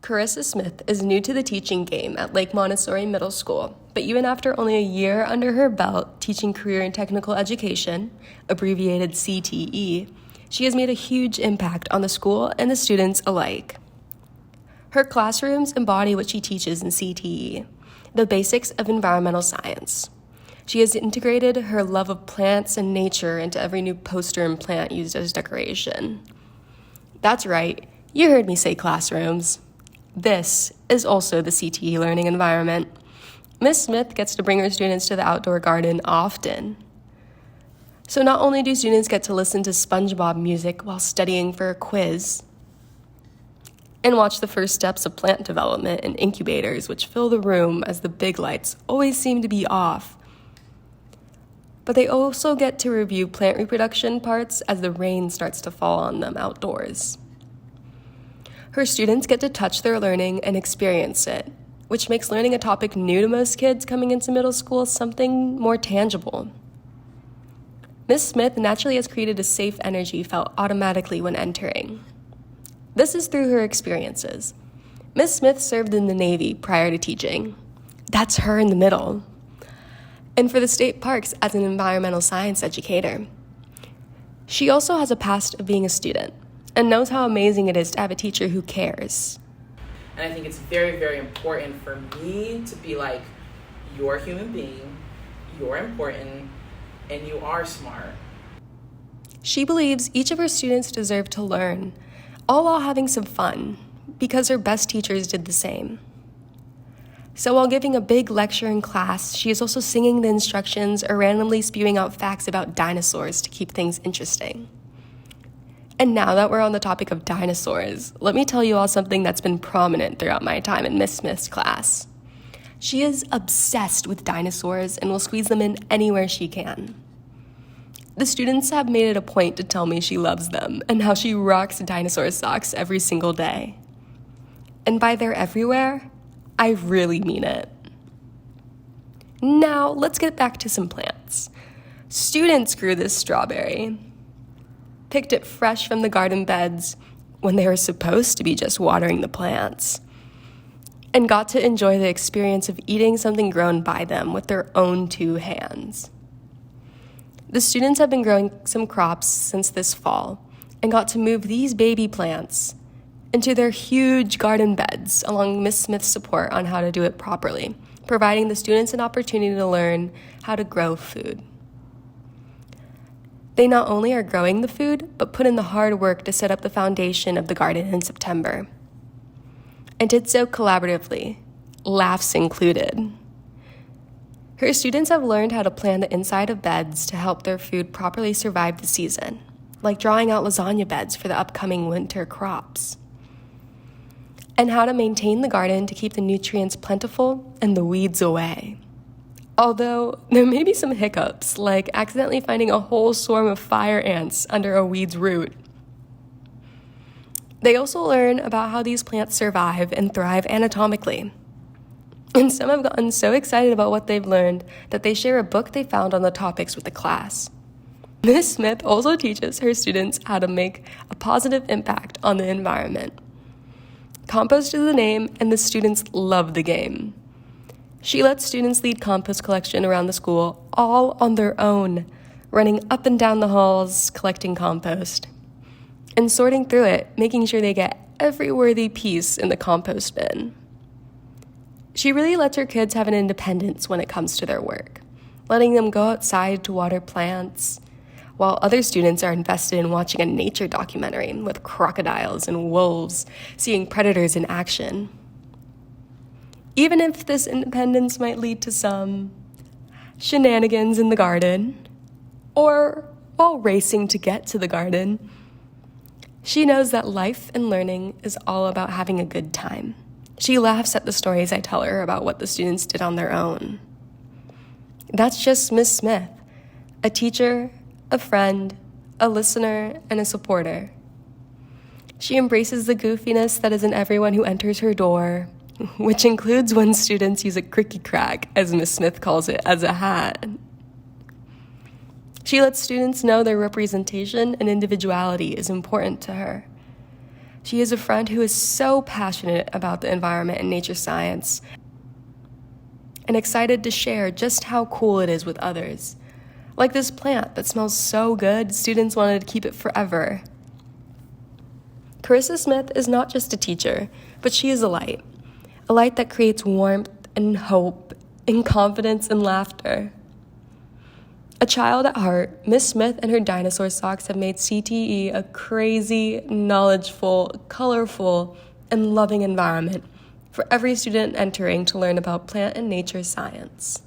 Carissa Smith is new to the teaching game at Lake Montessori Middle School, but even after only a year under her belt teaching career and technical education, abbreviated CTE, she has made a huge impact on the school and the students alike. Her classrooms embody what she teaches in CTE, the basics of environmental science. She has integrated her love of plants and nature into every new poster and plant used as decoration. That's right, you heard me say classrooms. This is also the CTE learning environment. Ms. Smith gets to bring her students to the outdoor garden often. So not only do students get to listen to SpongeBob music while studying for a quiz, and watch the first steps of plant development in incubators which fill the room as the big lights always seem to be off, but they also get to review plant reproduction parts as the rain starts to fall on them outdoors. Her students get to touch their learning and experience it, which makes learning a topic new to most kids coming into middle school something more tangible. Ms. Smith naturally has created a safe energy felt automatically when entering. This is through her experiences. Ms. Smith served in the Navy prior to teaching. That's her in the middle. And for the state parks as an environmental science educator. She also has a past of being a student and knows how amazing it is to have a teacher who cares. And I think it's very, very important for me to be like, you're a human being, you're important, and you are smart. She believes each of her students deserve to learn, all while having some fun, because her best teachers did the same. So while giving a big lecture in class, she is also singing the instructions or randomly spewing out facts about dinosaurs to keep things interesting. And now that we're on the topic of dinosaurs, let me tell you all something that's been prominent throughout my time in Miss Smith's class. She is obsessed with dinosaurs and will squeeze them in anywhere she can. The students have made it a point to tell me she loves them and how she rocks dinosaur socks every single day. And by they're everywhere, I really mean it. Now, let's get back to some plants. Students grew this strawberry, picked it fresh from the garden beds when they were supposed to be just watering the plants, and got to enjoy the experience of eating something grown by them with their own two hands. The students have been growing some crops since this fall and got to move these baby plants into their huge garden beds along Miss Smith's support on how to do it properly, providing the students an opportunity to learn how to grow food. They not only are growing the food, but put in the hard work to set up the foundation of the garden in September, and did so collaboratively, laughs included. Her students have learned how to plan the inside of beds to help their food properly survive the season, like drawing out lasagna beds for the upcoming winter crops, and how to maintain the garden to keep the nutrients plentiful and the weeds away. Although there may be some hiccups, like accidentally finding a whole swarm of fire ants under a weed's root. They also learn about how these plants survive and thrive anatomically. And some have gotten so excited about what they've learned that they share a book they found on the topics with the class. Ms. Smith also teaches her students how to make a positive impact on the environment. Compost is the name, and the students love the game. She lets students lead compost collection around the school all on their own, running up and down the halls, collecting compost, and sorting through it, making sure they get every worthy piece in the compost bin. She really lets her kids have an independence when it comes to their work, letting them go outside to water plants, while other students are invested in watching a nature documentary with crocodiles and wolves, seeing predators in action. Even if this independence might lead to some shenanigans in the garden, or while racing to get to the garden, she knows that life and learning is all about having a good time. She laughs at the stories I tell her about what the students did on their own. That's just Miss Smith, a teacher, a friend, a listener, and a supporter. She embraces the goofiness that is in everyone who enters her door, which includes when students use a cricky crack, as Miss Smith calls it, as a hat. She lets students know their representation and individuality is important to her. She is a friend who is so passionate about the environment and nature science and excited to share just how cool it is with others. Like this plant that smells so good, students wanted to keep it forever. Carissa Smith is not just a teacher, but she is a light that creates warmth and hope and confidence and laughter. A child at heart, Miss Smith and her dinosaur socks have made CTE a crazy, knowledgeful, colorful, and loving environment for every student entering to learn about plant and nature science.